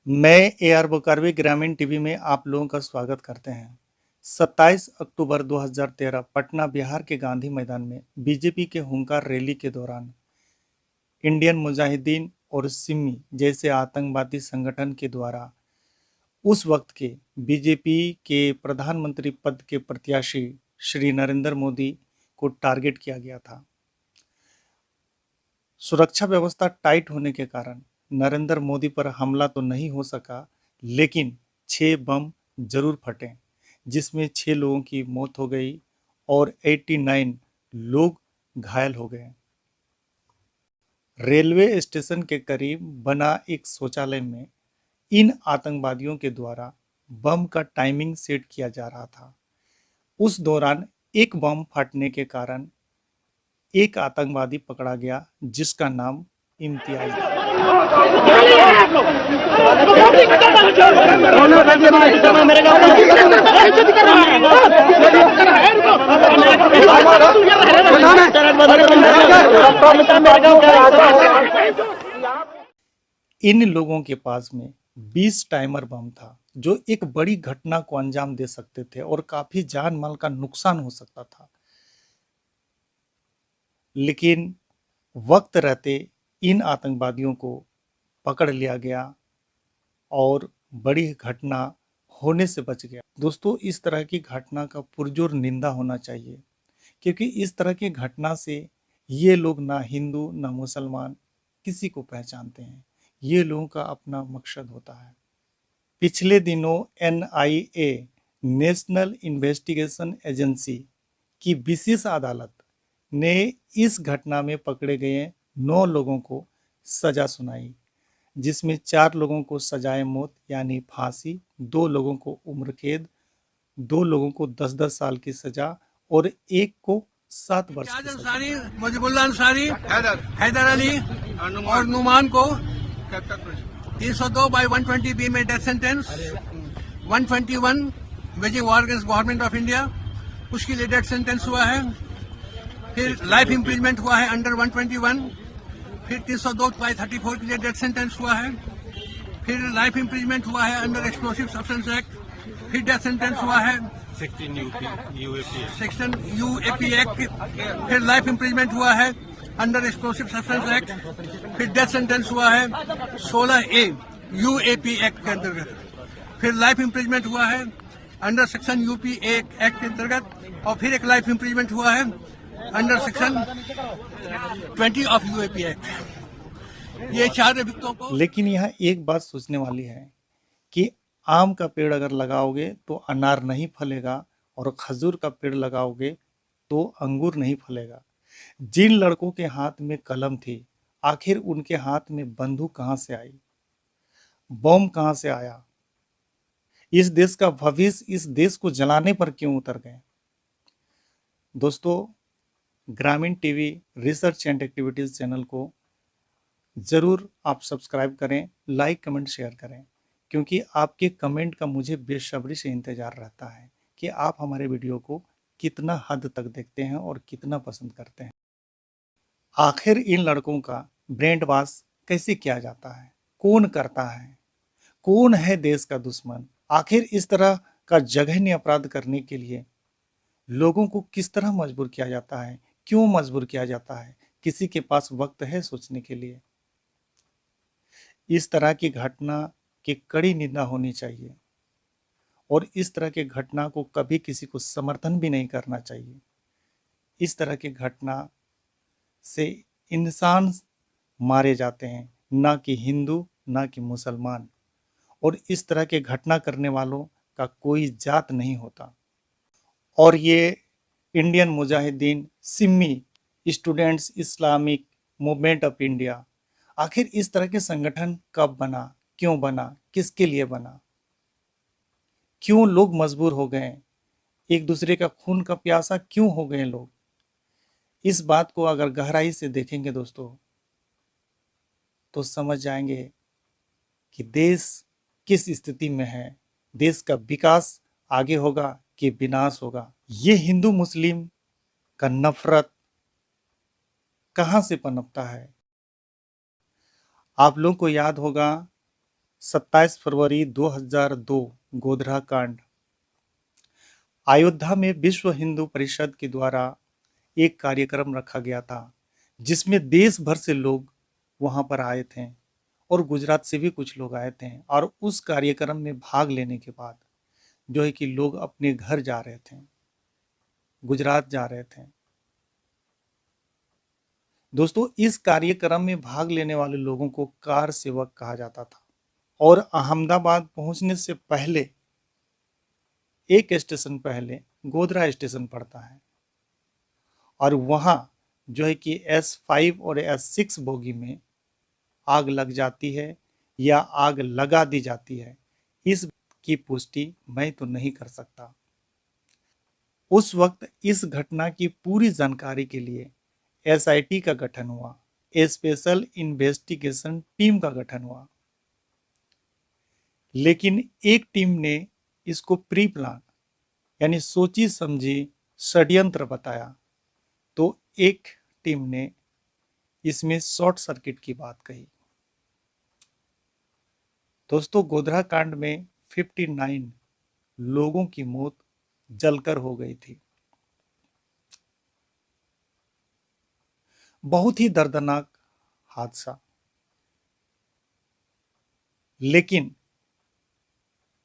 मैं ए.आर. बुकारवी ग्रामीण टीवी में आप लोगों का स्वागत करते हैं। 27 अक्टूबर 2013 पटना बिहार के गांधी मैदान में बीजेपी के हुंकार रैली के दौरान इंडियन मुजाहिदीन और सिमी जैसे आतंकवादी संगठन के द्वारा उस वक्त के बीजेपी के प्रधानमंत्री पद के प्रत्याशी श्री नरेंद्र मोदी को टारगेट किया गया था। सुरक्षा व्यवस्था टाइट होने के कारण नरेंद्र मोदी पर हमला तो नहीं हो सका, लेकिन 6 बम जरूर फटे, जिसमें 6 लोगों की मौत हो गई और 89 लोग घायल हो गए। रेलवे स्टेशन के करीब बना एक शौचालय में इन आतंकवादियों के द्वारा बम का टाइमिंग सेट किया जा रहा था। उस दौरान एक बम फटने के कारण एक आतंकवादी पकड़ा गया, जिसका नाम इम्तियाज था। इन लोगों के पास में 20 टाइमर बम था, जो एक बड़ी घटना को अंजाम दे सकते थे और काफी जान माल का नुकसान हो सकता था। लेकिन वक्त रहते इन आतंकवादियों को पकड़ लिया गया और बड़ी घटना होने से बच गया। दोस्तों, इस तरह की घटना का पुरजोर निंदा होना चाहिए, क्योंकि इस तरह की घटना से ये लोग ना हिंदू ना मुसलमान किसी को पहचानते हैं। ये लोगों का अपना मकसद होता है। पिछले दिनों एनआईए नेशनल इन्वेस्टिगेशन एजेंसी की विशेष अदालत ने इस घटना में पकड़े गए 9 लोगों को सजा सुनाई, जिसमें 4 लोगों को सजाए मौत यानी फांसी, 2 लोगों को उम्र कैद, 2 लोगों को 10-10 साल की सजा और एक को 7 वर्ष की सजा। अंसारी, मुजिबुल्लाह अंसारी, हैदर अली और नुमान को 302 बाई 120 बी में death sentence, 121 waging war against government of India, उसके लिए डेथ सेंटेंस हुआ है। फिर लाइफ इम्प्रिजमेंट हुआ है अंडर 121, फिर 302 बाई 34 के लिए डेथ सेंटेंस हुआ है। फिर लाइफ इम्प्रिजमेंट हुआ है अंडर एक्सप्लोसिव सब्सटेंस एक्ट, फिर डेथ सेंटेंस हुआ है सेक्शन यूएपी एक्ट, फिर लाइफ इम्प्रिजमेंट हुआ है अंडर एक्सप्लोसिव सब्सटेंस एक्ट, फिर डेथ सेंटेंस हुआ है 16A यूएपी एक्ट के अंतर्गत, फिर लाइफ इम्प्रिजमेंट हुआ है अंडर सेक्शन यूपी एक्ट के अंतर्गत, और फिर एक लाइफ इम्प्रिजमेंट हुआ है under section 20 of UAP act. ये 4 अभियुक्तों को। लेकिन यहाँ एक बात सोचने वाली है कि आम का पेड़ अगर लगाओगे तो अनार नहीं फलेगा और खजूर का पेड़ लगाओगे तो अंगूर नहीं फलेगा। जिन लड़कों के हाथ में कलम थी, आखिर उनके हाथ में बंदूक कहां से आई, बम कहां से आया? इस देश का भविष्य इस देश को जलाने पर क्यों उतर गए? दोस्तों, ग्रामीण TV research and activities channel को जरूर आप सब्सक्राइब करें, लाइक कमेंट शेयर करें, क्योंकि आपके कमेंट का मुझे बेसब्री से इंतजार रहता है कि आप हमारे वीडियो को कितना हद तक देखते हैं और कितना पसंद करते हैं। आखिर इन लड़कों का ब्रेन वॉश कैसे किया जाता है? कौन करता है? कौन है देश का दुश्मन? आखिर इस तरह का जघन्य अपराध करने के लिए लोगों को किस तरह मजबूर किया जाता है? क्यों मजबूर किया जाता है? किसी के पास वक्त है सोचने के लिए? इस तरह की घटना की कड़ी निंदा होनी चाहिए और इस तरह की घटना को कभी किसी को समर्थन भी नहीं करना चाहिए। इस तरह की घटना से इंसान मारे जाते हैं, ना कि हिंदू ना कि मुसलमान, और इस तरह के घटना करने वालों का कोई जात नहीं होता। और ये Indian Mujahideen, Simi, students Islamic movement of India, आखिर इस तरह के संगठन कब बना, क्यों बना, किसके लिए बना, क्यों लोग मजबूर हो गए, एक दूसरे का खून का प्यासा क्यों हो गए लोग? इस बात को अगर गहराई से देखेंगे दोस्तों, तो समझ जाएंगे कि देश किस स्थिति में है, देश का विकास आगे होगा कि विनाश होगा। ये हिंदू मुस्लिम का नफरत कहां से पनपता है? आप लोग को याद होगा 27 फरवरी 2002 गोधरा कांड। अयोध्या में विश्व हिंदू परिषद के द्वारा एक कार्यक्रम रखा गया था जिसमें देश भर से लोग वहां पर आए थे और गुजरात से भी कुछ लोग आए थे। और उस कार्यक्रम में भाग लेने के बाद जो है कि लोग अपने घर जा रहे थे, गुजरात जा रहे थे। दोस्तों, इस कार्यक्रम में भाग लेने वाले लोगों को कार सेवक कहा जाता था और अहमदाबाद पहुंचने से पहले एक स्टेशन पहले गोधरा स्टेशन पड़ता है और वहां जो है कि S5 और S6 बोगी में आग लग जाती है या आग लगा दी जाती है, इसकी पुष्टि मैं तो नहीं कर सकता। उस वक्त इस घटना की पूरी जानकारी के लिए SIT का गठन हुआ, स्पेशल इन्वेस्टिगेशन टीम का गठन हुआ। लेकिन एक टीम ने इसको प्री प्लान यानी सोची समझी षड्यंत्र बताया, तो एक टीम ने इसमें शॉर्ट सर्किट की बात कही। दोस्तों, गोधरा कांड में 59 लोगों की मौत जलकर हो गई थी। बहुत ही दर्दनाक हादसा। लेकिन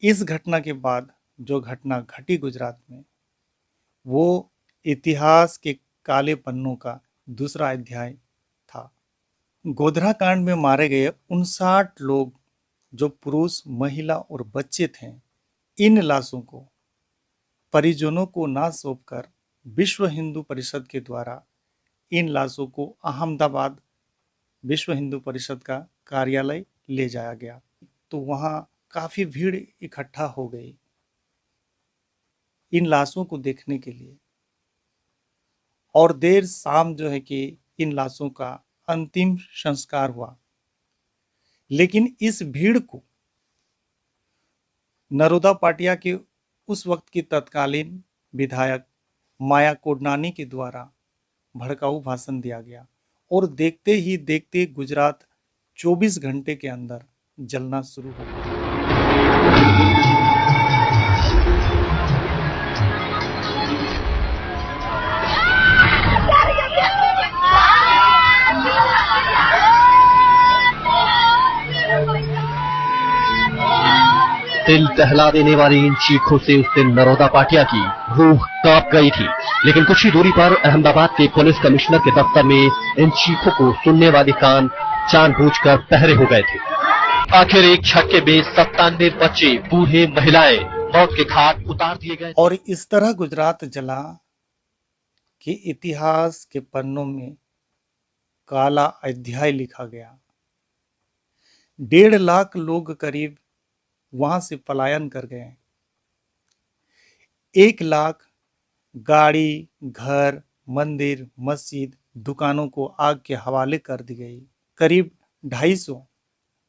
इस घटना के बाद जो घटना घटी गुजरात में, वो इतिहास के काले पन्नों का दूसरा अध्याय था। गोधरा कांड में मारे गए 59 लोग जो पुरुष, महिला और बच्चे थे, इन लाशों को परिजनों को ना सौंपकर विश्व हिंदू परिषद के द्वारा इन लाशों को अहमदाबाद विश्व हिंदू परिषद का कार्यालय ले जाया गया। तो वहां काफी भीड़ इकट्ठा हो गई इन लाशों को देखने के लिए और देर शाम जो है कि इन लाशों का अंतिम संस्कार हुआ। लेकिन इस भीड़ को नरोदा पाटिया के उस वक्त की तत्कालीन विधायक माया कोडनानी के द्वारा भड़काऊ भाषण दिया गया और देखते ही देखते गुजरात 24 घंटे के अंदर जलना शुरू हो गया। दिल दहला देने वाली इन चीखों से उस दिन नरोदा पाटिया की रूह कांप गई थी। लेकिन कुछ ही दूरी पर अहमदाबाद के पुलिस कमिश्नर के दफ्तर में इन चीखों को सुनने वाले कान जानबूझकर पहरे हो गए थे। आखिर एक झटके में 97 बच्चे, बूढ़े, महिलाएं मौत के घाट उतार दिए गए। और इस तरह गुजरात जला कि इतिहास के पन्नों में काला अध्याय लिखा गया। 1.5 लाख लोग करीब वहां से पलायन कर गए। 1 लाख गाड़ी, घर, मंदिर, मस्जिद, दुकानों को आग के हवाले कर दी गई। करीब 250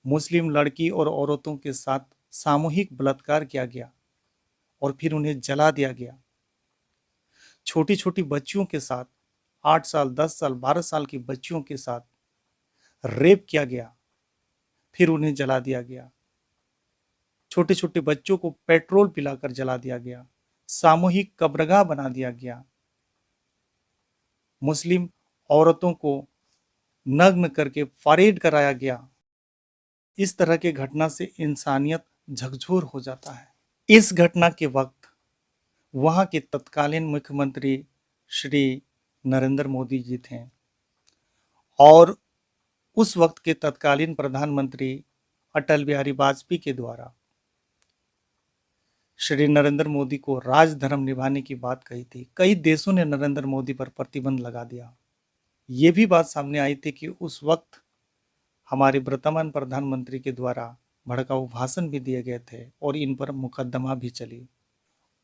मुस्लिम लड़की और औरतों के साथ सामूहिक बलात्कार किया गया और फिर उन्हें जला दिया गया। छोटी छोटी बच्चियों के साथ, 8 साल, 10 साल, 12 साल की बच्चियों के साथ रेप किया गया, फिर उन्हें जला दिया गया। छोटे छोटे बच्चों को पेट्रोल पिलाकर जला दिया गया। सामूहिक कब्रगाह बना दिया गया। मुस्लिम औरतों को नग्न करके परेड कराया गया। इस तरह के घटना से इंसानियत झकझोर हो जाता है। इस घटना के वक्त वहां के तत्कालीन मुख्यमंत्री श्री नरेंद्र मोदी जी थे और उस वक्त के तत्कालीन प्रधानमंत्री अटल बिहारी वाजपेयी के द्वारा श्री नरेंद्र मोदी को राजधर्म निभाने की बात कही थी। कई देशों ने नरेंद्र मोदी पर प्रतिबंध लगा दिया। ये भी बात सामने आई थी कि उस वक्त हमारे वर्तमान प्रधानमंत्री के द्वारा भड़काऊ भाषण भी दिए गए थे और इन पर मुकदमा भी चली।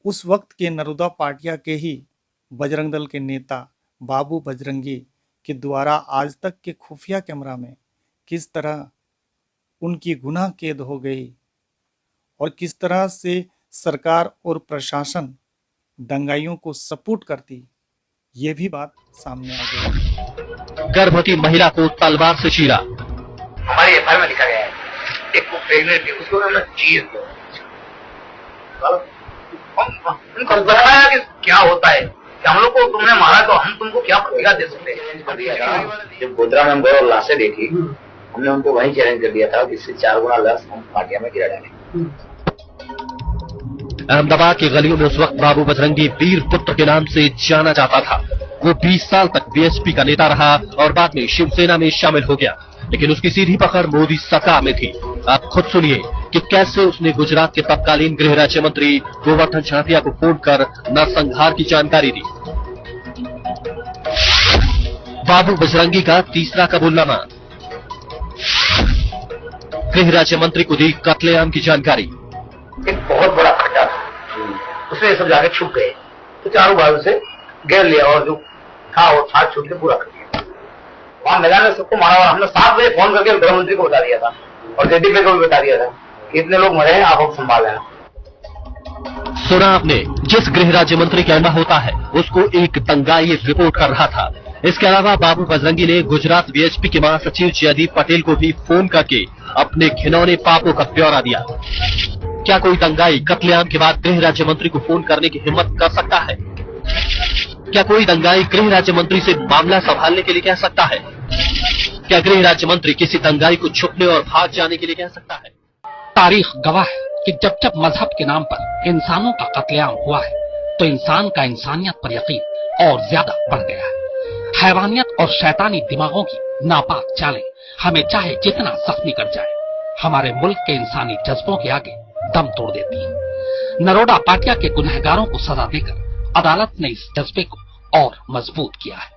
उस वक्त के नरोदा पाटिया के ही बजरंग दल के नेता बाबू बजरंगी के द्वारा आज तक के खुफिया कैमरा में किस तरह उनकी गुनाह कैद हो गई और किस तरह से सरकार और प्रशासन दंगाइयों को सपोर्ट करती, ये भी बात सामने आ गई। गर्भवती महिला को तलवार से चीरा। हमारी एफआईआर में लिखा गया है एक को प्रेग्नेंट है, उसको हमें चाहिए उनको बताया कि क्या होता है कि हम लोग को तुमने मारा तो हम तुमको क्या प्रतिकार दे सकते हैं। जब गोधरा में हम गए और लाशें देखी, हमने उनको वही चैलेंज कर दिया था कि इससे 4 गुना लाश हम पाटिया में गिरा डालें। अहमदाबाद की गलियों में उस वक्त बाबू बजरंगी वीर पुत्र के नाम से जाना जाता था। वो 20 साल तक बीएसपी का नेता रहा और बाद में शिवसेना में शामिल हो गया, लेकिन उसकी सीधी पकड़ मोदी सरकार में थी। आप खुद सुनिए कि कैसे उसने गुजरात के तत्कालीन गृह राज्य मंत्री गोवर्धन झांपिया को फोन कर नरसंहार की जानकारी दी। बाबू बजरंगी का तीसरा कबूलनामा, गृह राज्य मंत्री को दी कत्लेआम की जानकारी। एक बहुत बड़ा खड्डा था, उसमें ये सब जाके छुप गए, तो चारों भाइयों से घेर लिया और जो था वो छाट छूट के पूरा कर दिया। वहां मैदान में सबको मारा और हमने 7 बजे फोन करके गृह मंत्री को बता दिया था और जेडी को भी बता दिया था कि इतने लोग मरे हैं, आप अब संभाल लेना। सुना आपने, जिस गृह राज्य मंत्री का अंडा होता है उसको एक दंगाई रिपोर्ट कर रहा था। इसके अलावा बाबू बजरंगी ने गुजरात बीएसपी के महासचिव जयदीप पटेल को भी फोन करके अपने घिनौने पापों का ब्यौरा दिया। क्या कोई दंगाई कत्लेआम के बाद गृह राज्य मंत्री को फोन करने की हिम्मत कर सकता है? क्या कोई दंगाई गृह राज्य मंत्री से मामला संभालने के लिए कह सकता है? क्या गृह राज्य मंत्री किसी दंगाई को छुपने और भाग जाने के लिए कह सकता है? तारीख गवाह है कि जब जब मजहब के नाम पर इंसानों का कत्लेआम हुआ है तो इंसान का इंसानियत पर यकीन और ज्यादा बढ़ गया है। हैवानियत और शैतानी दिमागों की नापाक चालें हमें चाहे जितना जख्मी कर जाए, हमारे मुल्क के इंसानी जज्बों के आगे दम तोड़ देती है। नरोडा पाटिया के गुनहगारों को सजा देकर अदालत ने इस जज्बे को और मजबूत किया है।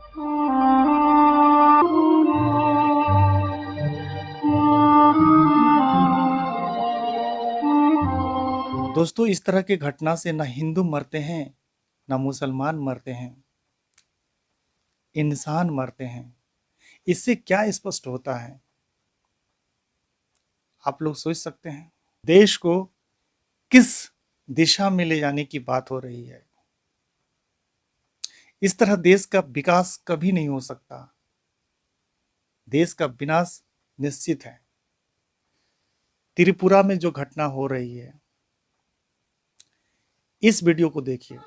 दोस्तों, इस तरह की घटना से ना हिंदू मरते हैं, ना मुसलमान मरते हैं, इंसान मरते हैं। इससे क्या स्पष्ट होता है, आप लोग सोच सकते हैं? देश को किस दिशा में ले जाने की बात हो रही है। इस तरह देश का विकास कभी नहीं हो सकता, देश का विनाश निश्चित है। त्रिपुरा में जो घटना हो रही है, इस वीडियो को देखिए।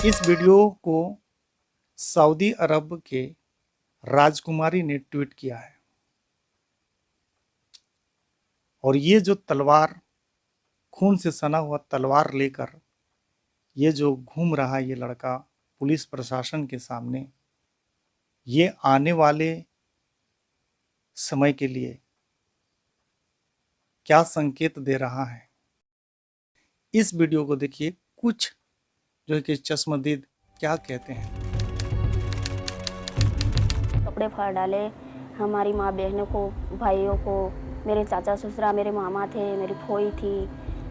इस वीडियो को सऊदी अरब के राजकुमारी ने ट्वीट किया है और ये जो तलवार, खून से सना हुआ तलवार लेकर ये जो घूम रहा है ये लड़का पुलिस प्रशासन के सामने, ये आने वाले समय के लिए क्या संकेत दे रहा है। इस वीडियो को देखिए, कुछ जो कि चश्मदीद क्या कहते हैं। कपड़े फाड़ डाले हमारी माँ बहनों को, भाइयों को, मेरे चाचा ससुरा, मेरे मामा थे, मेरी फोई थी,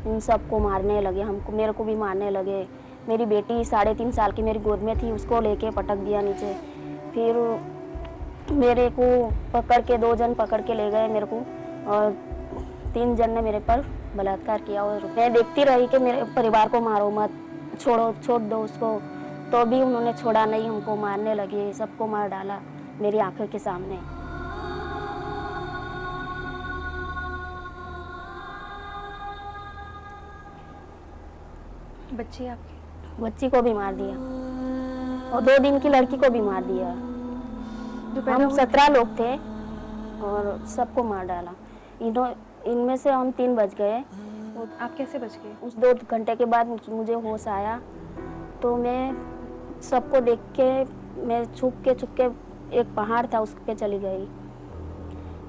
इन सबको मारने लगे। हमको, मेरे को भी मारने लगे। मेरी बेटी 3.5 साल की मेरी गोद में थी, उसको लेके पटक दिया नीचे। फिर मेरे को पकड़ के 2 जन पकड़ के ले गए मेरे को, और 3 जन ने मेरे पर बलात्कार किया। और मैं देखती रही कि मेरे परिवार को मारो मत, छोड़ दो उसको, तो भी उन्होंने छोड़ा नहीं। हमको मारने लगे, सबको मार डाला मेरी आंखों के सामने। बच्ची को भी मार दिया और 2 दिन की लड़की को भी मार दिया। हम 17 लोग थे और सबको मार डाला। इनमें से हम 3 बच गए। आप कैसे बच गए? उस 2 घंटे के बाद मुझे होश आया तो मैं सबको देख के मैं छुप के एक पहाड़ था उस पे चली गई।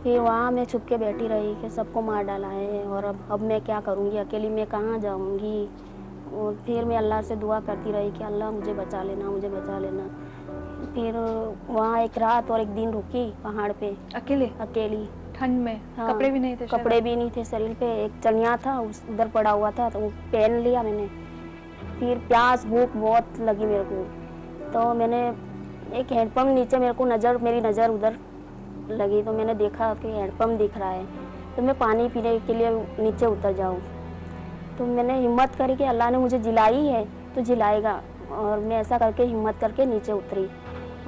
फिर वहाँ मैं छुप के बैठी रही कि सबको मार डाला है और अब मैं क्या करूँगी, अकेली मैं कहाँ जाऊँगी। और फिर मैं अल्लाह से दुआ करती रही कि अल्लाह मुझे बचा लेना, मुझे बचा लेना। फिर वहाँ एक रात और एक दिन रुकी पहाड़ पे अकेले अकेली। ठंड में? हाँ, कपड़े भी नहीं थे शायद? कपड़े भी नहीं थे शरीर पे। एक चनिया था उधर पड़ा हुआ था तो वो पहन लिया मैंने। फिर प्यास भूख बहुत लगी मेरे को, तो मैंने एक हैंडपम्प नीचे मेरी नज़र उधर लगी, तो मैंने देखा कि हैंडपम्प दिख रहा है, तो मैं पानी पीने के लिए नीचे उतर जाऊँ। तो मैंने हिम्मत करी कि अल्लाह ने मुझे जिलाई है तो जिलाएगा, और मैं ऐसा करके हिम्मत करके नीचे उतरी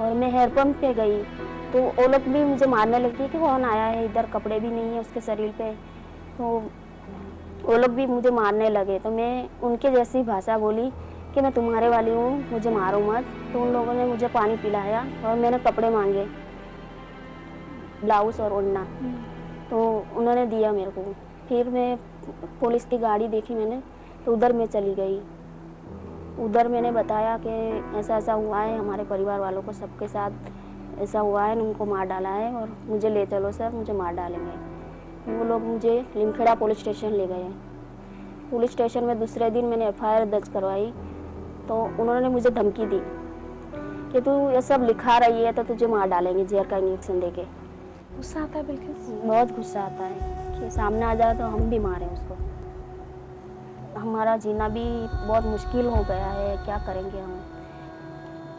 और मैं हैंडपम्प पे गई। तो वो लोग भी मुझे मारने लगे कि कौन आया है इधर, कपड़े भी नहीं है उसके शरीर पे, तो वो लोग भी मुझे मारने लगे। तो मैं उनके जैसी भाषा बोली कि मैं तुम्हारे वाली हूँ, मुझे मारो मत। तो उन लोगों ने मुझे पानी पिलाया और मैंने कपड़े मांगे, ब्लाउज और ओढ़ना, तो उन्होंने दिया मेरे को। फिर मैं पुलिस की गाड़ी देखी मैंने, तो उधर मैं चली गई। उधर मैंने बताया कि ऐसा ऐसा हुआ है, हमारे परिवार वालों को सबके साथ ऐसा हुआ है, उनको मार डाला है और मुझे ले चलो सर, मुझे मार डालेंगे। वो लोग मुझे लिमखेड़ा पुलिस स्टेशन ले गए। पुलिस स्टेशन में दूसरे दिन मैंने FIR दर्ज करवाई, तो उन्होंने मुझे धमकी दी कि तू ये सब लिखा रही है तो तुझे मार डालेंगे जहर का इंजेक्शन देके। गुस्सा आता है बिल्कुल? बहुत गुस्सा आता है कि सामने आ जाए तो हम भी मारें उसको। हमारा जीना भी बहुत मुश्किल हो गया है, क्या करेंगे हम।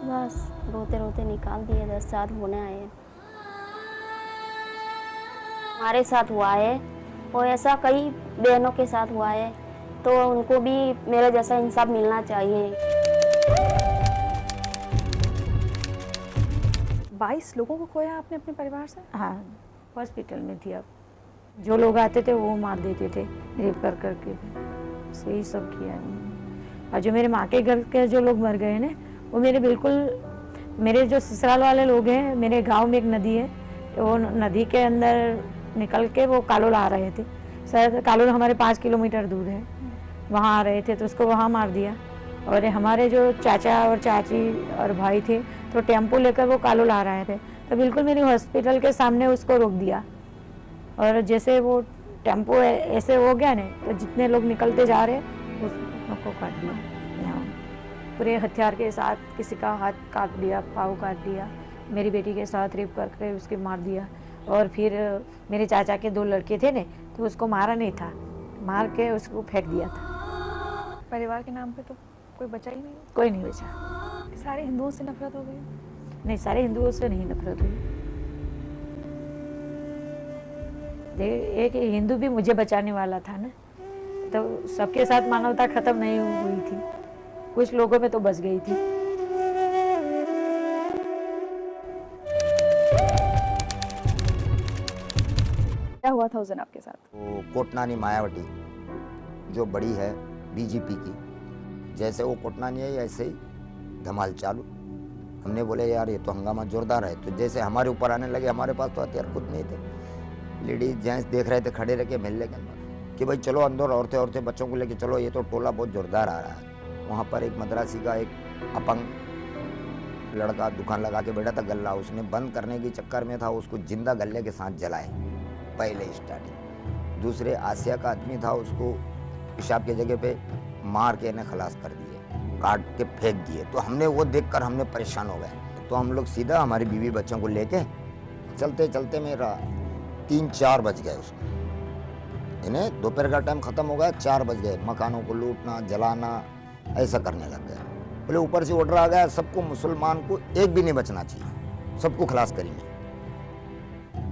बस रोते रोते निकाल दिए। 10 साल होने आए। हमारे साथ हुआ है और ऐसा कई बहनों के साथ हुआ है, तो उनको भी मेरे जैसा इंसाफ मिलना चाहिए। 22 लोगों को खोया आपने अपने परिवार से? हाँ, हॉस्पिटल में थी। अब जो लोग आते थे वो मार देते थे, रेप कर करके। सही सब किया है। और जो मेरे माँ के घर के जो लोग मर गए ना, वो मेरे जो ससुराल वाले लोग हैं, मेरे गांव में एक नदी है, वो नदी के अंदर निकल के वो कालोल आ रहे थे। शायद कालोल हमारे 5 किलोमीटर दूर है, वहाँ आ रहे थे तो उसको वहाँ मार दिया। और हमारे जो चाचा और चाची और भाई थे, तो टेम्पो लेकर वो कालोल आ रहे थे, तो बिल्कुल मेरे हॉस्पिटल के सामने उसको रोक दिया। और जैसे वो टेम्पो ऐसे हो गया ना, तो जितने लोग निकलते जा रहे उसको काट दिया। यहाँ पूरे हथियार के साथ किसी का हाथ काट दिया, पाँव काट दिया। मेरी बेटी के साथ रेप करके उसके मार दिया। और फिर मेरे चाचा के 2 लड़के थे ने, तो उसको मारा नहीं था, मार के उसको फेंक दिया था। परिवार के नाम पे तो कोई बचा ही नहीं? कोई नहीं बचा। सारे हिंदुओं से नफरत हो गई? नहीं, सारे हिंदुओं से नहीं नफरत हुई। एक हिंदू भी मुझे बचाने वाला था ना, तो सबके साथ मानवता खत्म नहीं हुई थी, कुछ लोगों में तो बच गई थी। क्या हुआ था उस दिन आपके साथ? वो कोटनानी मायावती जो बड़ी है बीजेपी की, जैसे वो कोटनानी है ऐसे ही धमाल चालू। हमने बोले यार ये तो हंगामा जोरदार है, तो जैसे हमारे ऊपर आने लगे, हमारे पास तो हथियार खुद नहीं थे। लेडीज जेंट्स देख रहे थे खड़े रह के महल्ले के अंदर कि भाई चलो अंदर, औरतें बच्चों को लेके चलो, ये तो टोला बहुत जोरदार आ रहा है। वहाँ पर एक मद्रासी का एक अपंग लड़का दुकान लगा के बैठा था गल्ला, उसने बंद करने के चक्कर में था, उसको जिंदा गल्ले के साथ जलाए पहले स्टार्टिंग। दूसरे आसिया का आदमी था, उसको पेशाब की जगह पे मार के इन्हें खलास कर दिए, काट के फेंक दिए। तो हमने वो देखकर हमने परेशान हो गए, तो हम लोग सीधा हमारी बीवी बच्चों को लेके चलते चलते मेरा 3-4 बज गए। उसको इन्हें दोपहर का टाइम खत्म हो गया, 4 बज गए। मकानों को लूटना जलाना ऐसा करने लग गया। बोले ऊपर से ऑर्डर आ गया, सबको, मुसलमान को एक भी नहीं बचना चाहिए, सबको खलास करेंगे।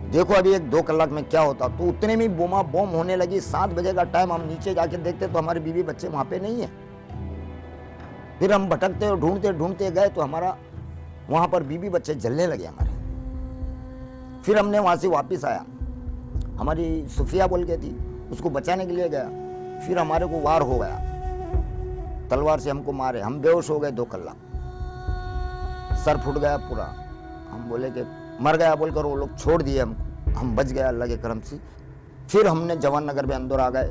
देखो अभी 1-2 कलाक में क्या होता। तो उतने में बोमा बॉम होने लगी। 7 बजे का टाइम, हम नीचे जाके देखते तो हमारे बीवी बच्चे वहां पे नहीं है। फिर हम भटकते और ढूंढते गए तो हमारा वहां पर बीवी बच्चे जलने लगे हमारे। फिर हमने वहां से वापिस आया, हमारी सुफिया बोल के थी, उसको बचाने के लिए गया। फिर हमारे को वार हो गया, तलवार से हमको मारे, हम बेहोश हो गए 2 कलाक, सर फूट गया पूरा। हम बोले कि मर गया बोलकर वो लोग छोड़ दिए हमको, हम बच गया अल्लाह के करम से। फिर हमने जवान नगर में अंदर आ गए,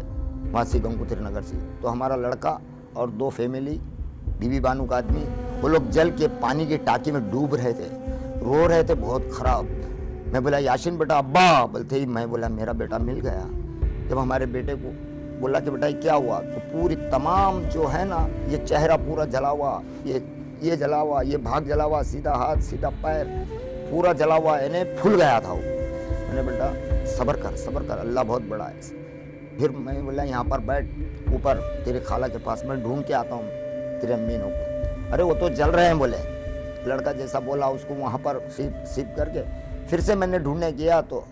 वहाँ से गंगोत्री नगर से। तो हमारा लड़का और 2 फैमिली, बीबी बानू का आदमी, वो लोग जल के पानी की टाँकी में डूब रहे थे, रो रहे थे बहुत खराब। मैं बोला याशीन बेटा, अब्बा बोलते ही मैं बोला मेरा बेटा मिल गया। जब हमारे बेटे को बोला कि बेटा ये क्या हुआ, तो पूरी तमाम जो है ना, ये चेहरा पूरा जला हुआ, ये जला हुआ, ये भाग जला हुआ, सीधा हाथ सीधा पैर पूरा जला हुआ, इन्हें फूल गया था वो। मैंने बेटा सब्र कर, अल्लाह बहुत बड़ा है। फिर मैं बोला यहाँ पर बैठ ऊपर तेरे खाला के पास, मैं ढूंढ के आता हूँ तेरे अम्मीनों को। अरे वो तो जल रहे हैं बोले। लड़का जैसा बोला उसको वहाँ पर सीप करके फिर से मैंने ढूंढने गया तो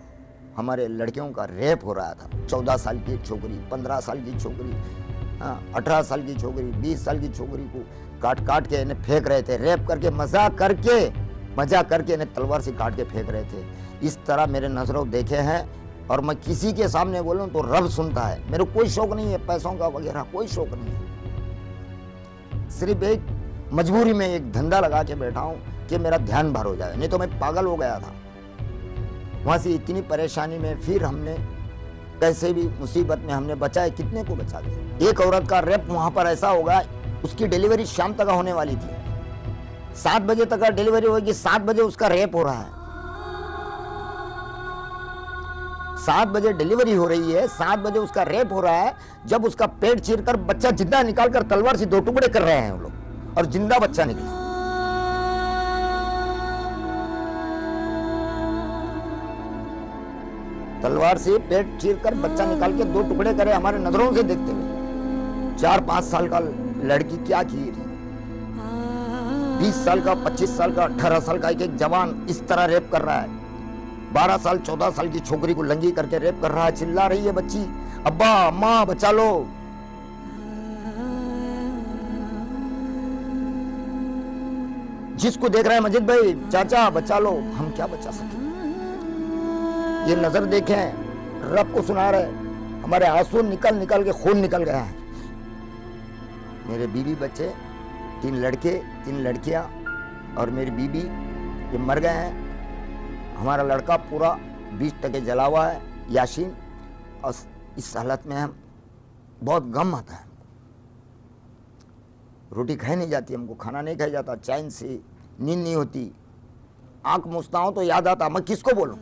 हमारे लड़कियों का रेप हो रहा था। 14 साल की छोकरी, 15 साल की छोकरी, 18 साल की छोकरी, 20 साल की छोकरी को काट के इन्हें फेंक रहे थे। रेप करके मजाक करके इन्हें तलवार से काट के फेंक रहे थे। इस तरह मेरे नजरों देखे हैं। और मैं किसी के सामने बोलूं तो रब सुनता है। मेरे कोई शौक नहीं है पैसों का वगैरह, कोई शौक नहीं है। सिर्फ एक मजबूरी में एक धंधा लगा के बैठा हूं कि मेरा ध्यान भर हो जाए, नहीं तो मैं पागल हो गया था। वहां से इतनी परेशानी में फिर हमने कैसे भी मुसीबत में हमने बचाए, कितने को बचा दिया। एक औरत का रेप वहां पर ऐसा होगा, उसकी डिलीवरी शाम तक होने वाली थी, 7 बजे तक डिलीवरी होगी, 7 बजे उसका रेप हो रहा है। 7 बजे डिलीवरी हो रही है, 7 बजे उसका रेप हो रहा है। जब उसका पेट चीरकर बच्चा जिंदा निकालकर तलवार से 2 टुकड़े कर रहे हैं वो लोग, और जिंदा बच्चा निकला। तलवार से पेट चीरकर बच्चा निकाल के 2 टुकड़े करे हमारे नजरों से देखते हुए। 4-5 साल का लड़की क्या की थी, 20 साल का, 25 साल का, 18 साल का एक जवान इस तरह रेप कर रहा है। 12 साल 14 साल की छोकरी को लंगी करके रेप कर रहा है। चिल्ला रही है बच्ची, अब्बा अम्मा बचा लो। जिसको देख रहे हैं मजिद भाई, चाचा बचा लो, हम क्या बचा सके। ये नजर देखें, रब को सुना रहे, हमारे आंसू निकल के खून निकल गया है। मेरे बीवी बच्चे, 3 लड़के 3 लड़कियां और मेरी बीबी ये मर गए हैं। हमारा लड़का पूरा 20% जला हुआ है, याशीन। और इस हालत में हम बहुत गम आता है। रोटी खाई नहीं जाती, हमको खाना नहीं खाया जाता, चैन से नींद नहीं होती। आंख मूसता हूं तो याद आता, मैं किसको बोलूं,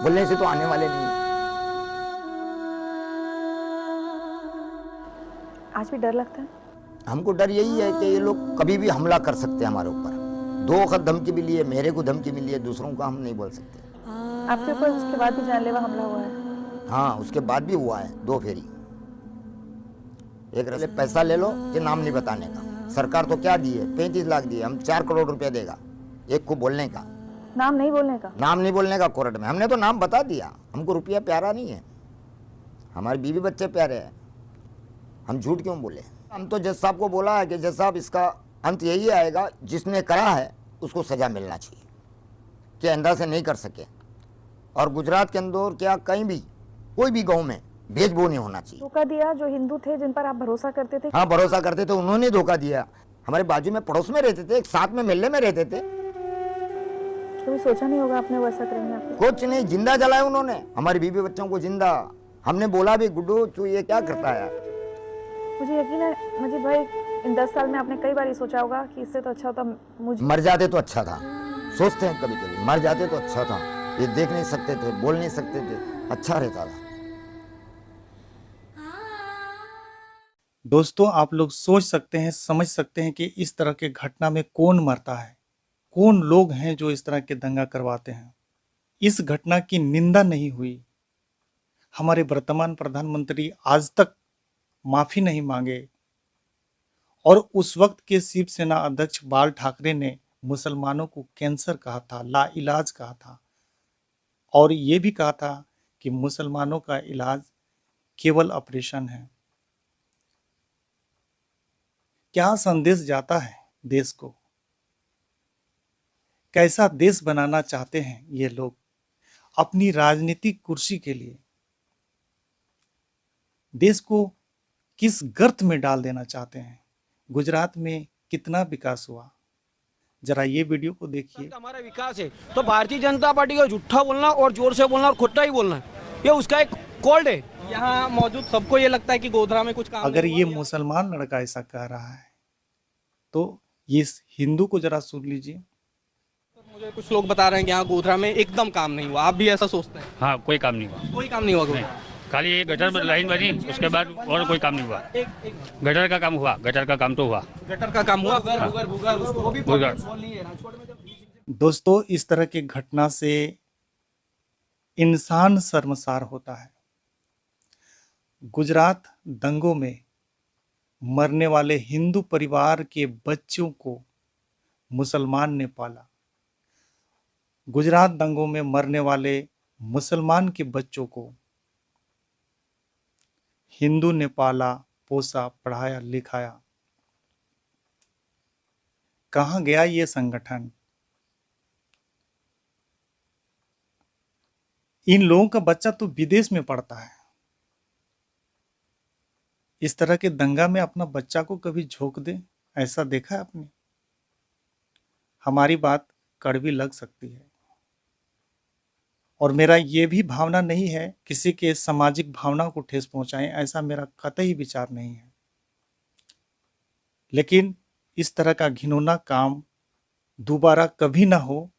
बोलने से तो आने वाले नहीं। आज भी डर लगता है? हमको डर यही है कि ये लोग कभी भी हमला कर सकते हैं हमारे ऊपर। 2 वक्त धमकी मिली है, मेरे को धमकी मिली है, दूसरों का हम नहीं बोल सकते। आपके ऊपर उसके बाद भी जानलेवा हमला हुआ है? हाँ, उसके बाद भी हुआ है 2 फेरी। एक रस्ते पैसा ले लो कि नाम नहीं बताने का। सरकार तो क्या दी है, 35 लाख दिए, हम 4 करोड़ रुपया देगा एक को बोलने का। नाम नहीं बोलने का? नाम नहीं बोलने का कोर्ट में। हमने तो नाम बता दिया, हमको रुपया प्यारा नहीं है, हमारे बीवी बच्चे प्यारे हैं, हम झूठ क्यों बोले। हम तो जज साहब को बोला है कि जज साहब इसका अंत यही आएगा, जिसने करा है उसको सजा मिलना चाहिए, कि अंधा से नहीं कर सके। और गुजरात के अंदर क्या कहीं भी कोई भी गांव में भेदभाव नहीं होना चाहिए। धोखा दिया जो हिंदू थे, जिन पर आप भरोसा करते थे? हाँ, भरोसा करते थे, उन्होंने धोखा दिया। हमारे बाजू में पड़ोस में रहते थे, एक साथ में मिलने में रहते थे। कभी सोचा नहीं होगा आपने वैसा करेंगे? आपको कुछ नहीं, जिंदा जलाया उन्होंने हमारे बीवी बच्चों को जिंदा। हमने बोला भी, गुड्डू तू ये क्या करता है। मुझे यकीन है मजीद भाई, इन 10 साल में आपने कई बार ये सोचा होगा कि इससे तो अच्छा होता मुझे मर जाते तो अच्छा था। सोचते हैं कभी कभी, मर जाते तो अच्छा था, ये देख नहीं सकते थे, बोल नहीं सकते थे, अच्छा रहता था। दोस्तों, आप लोग सोच सकते हैं, समझ सकते हैं कि इस तरह के घटना में कौन मरता है, कौन लोग हैं जो इस तरह के दंगा करवाते हैं। इस घटना की निंदा नहीं हुई। हमारे वर्तमान प्रधानमंत्री आज तक माफी नहीं मांगे। और उस वक्त के शिवसेना अध्यक्ष बाल ठाकरे ने मुसलमानों को कैंसर कहा था, लाइलाज कहा था, और ये भी कहा था कि मुसलमानों का इलाज केवल ऑपरेशन है। क्या संदेश जाता है देश को? कैसा देश बनाना चाहते हैं ये लोग अपनी राजनीतिक कुर्सी के लिए? देश को किस गर्त में डाल देना चाहते हैं? गुजरात में कितना विकास हुआ, जरा ये वीडियो को देखिए। हमारा विकास है तो भारतीय जनता पार्टी को झूठा बोलना और जोर से बोलना और खोटा ही बोलना, ये उसका एक कोड है। यहाँ मौजूद सबको ये लगता है कि गोधरा में कुछ काम अगर ये मुसलमान लड़का ऐसा कह रहा है तो ये हिंदू को जरा सुन लीजिए। मुझे कुछ लोग बता रहे हैं कि यहाँ गोधरा में एकदम काम नहीं हुआ, आप भी ऐसा सोचते हैं? हाँ, कोई काम नहीं हुआ। कोई काम नहीं हुआ गोधरा। खाली ये गटर में लाइन बनी, उसके बाद और कोई काम नहीं हुआ। गटर का काम हुआ, गटर का काम तो हुआ, गटर का काम हुआ। भूगर्भ। दोस्तों, इस तरह की घटना से इंसान शर्मसार होता है। गुजरात दंगों में मरने वाले हिंदू परिवार के बच्चों को मुसलमान ने पाला। गुजरात दंगों में मरने वाले मुसलमान के बच्चों को हिंदू ने पाला, पोसा, पढ़ाया, लिखाया। कहां गया ये संगठन? इन लोगों का बच्चा तो विदेश में पढ़ता है। इस तरह के दंगा में अपना बच्चा को कभी झोंक दे, ऐसा देखा है आपने? हमारी बात कड़वी लग सकती है और मेरा ये भी भावना नहीं है किसी के सामाजिक भावना को ठेस पहुंचाएं, ऐसा मेरा कतई विचार नहीं है। लेकिन इस तरह का घिनौना काम दोबारा कभी ना हो,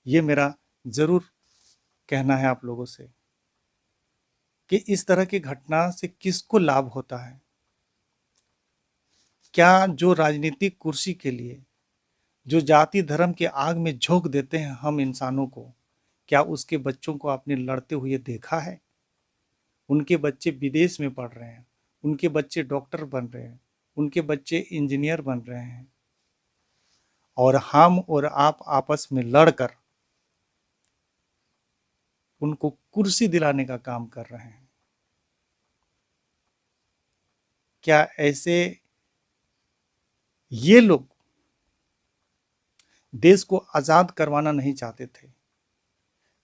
ये मेरा जरूर कहना है आप लोगों से कि इस तरह की घटना से किसको लाभ होता है। क्या जो राजनीतिक कुर्सी के लिए जो जाति धर्म के आग में झोंक देते हैं हम इंसानों को, क्या उसके बच्चों को आपने लड़ते हुए देखा है? उनके बच्चे विदेश में पढ़ रहे हैं, उनके बच्चे डॉक्टर बन रहे हैं, उनके बच्चे इंजीनियर बन रहे हैं, और हम और आप आपस में लड़कर उनको कुर्सी दिलाने का काम कर रहे हैं। क्या ऐसे ये लोग देश को आजाद करवाना नहीं चाहते थे?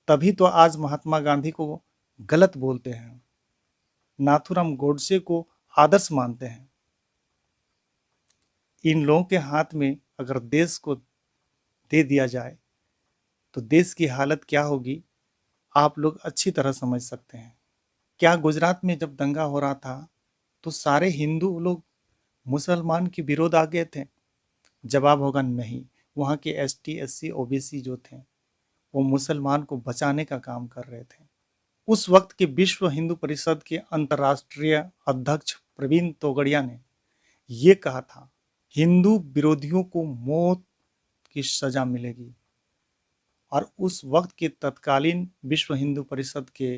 तभी तो आज महात्मा गांधी को गलत बोलते हैं, नाथूराम गोडसे को आदर्श मानते हैं। इन लोगों के हाथ में अगर देश को दे दिया जाए तो देश की हालत क्या होगी, आप लोग अच्छी तरह समझ सकते हैं। क्या गुजरात में जब दंगा हो रहा था तो सारे हिंदू लोग मुसलमान के विरोध आ गए थे? जवाब होगा नहीं। वहाँ के ST SC OBC जो थे वो मुसलमान को बचाने का काम कर रहे थे। उस वक्त के विश्व हिंदू परिषद के अंतर्राष्ट्रीय अध्यक्ष प्रवीण तोगड़िया ने ये कहा था, हिंदू विरोधियों को मौत की सजा मिलेगी। और उस वक्त के तत्कालीन विश्व हिंदू परिषद के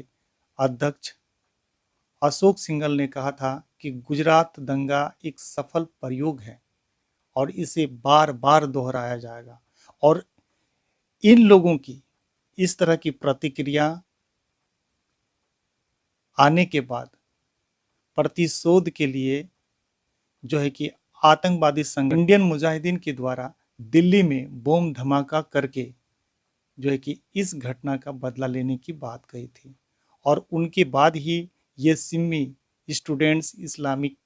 अध्यक्ष अशोक सिंघल ने कहा था कि गुजरात दंगा एक सफल प्रयोग है और इसे बार बार दोहराया जाएगा। और इन लोगों की इस तरह की प्रतिक्रिया आने के बाद प्रतिशोध के लिए जो है कि आतंकवादी संगठन इंडियन मुजाहिदीन के द्वारा दिल्ली में बम धमाका करके जो है कि इस घटना का बदला लेने की बात कही थी। और उनके बाद ही ये Simmi students Islamic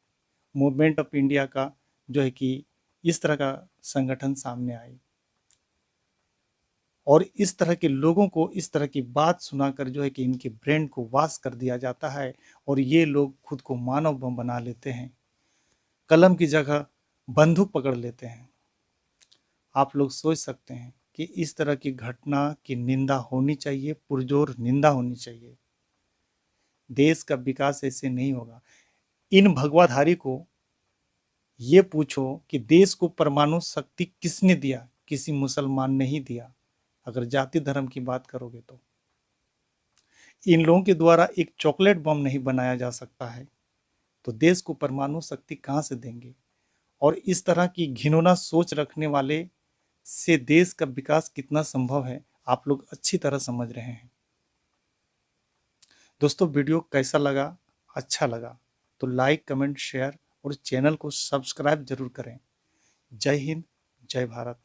movement of India का जो है कि इस तरह का संगठन सामने आई। और इस तरह के लोगों को इस तरह की बात सुनाकर जो है कि इनके ब्रेन को वाश कर दिया जाता है और ये लोग खुद को मानव बम बना लेते हैं, कलम की जगह बंदूक पकड़ लेते हैं। आप लोग सोच सकते हैं कि इस तरह की घटना की निंदा होनी चाहिए, पुरजोर निंदा होनी चाहिए। देश का विकास ऐसे नहीं होगा। इन भगवाधारी को ये पूछो कि देश को परमाणु शक्ति किसने दिया? किसी मुसलमान ने ही दिया। अगर जाति धर्म की बात करोगे तो इन लोगों के द्वारा एक चॉकलेट बम नहीं बनाया जा सकता है तो देश को परमाणु शक्ति कहां से देंगे? और इस तरह की घिनौना सोच रखने वाले से देश का विकास कितना संभव है आप लोग अच्छी तरह समझ रहे हैं। दोस्तों, वीडियो कैसा लगा? अच्छा लगा तो लाइक, कमेंट, शेयर और चैनल को सब्सक्राइब जरूर करें। जय हिंद, जय भारत।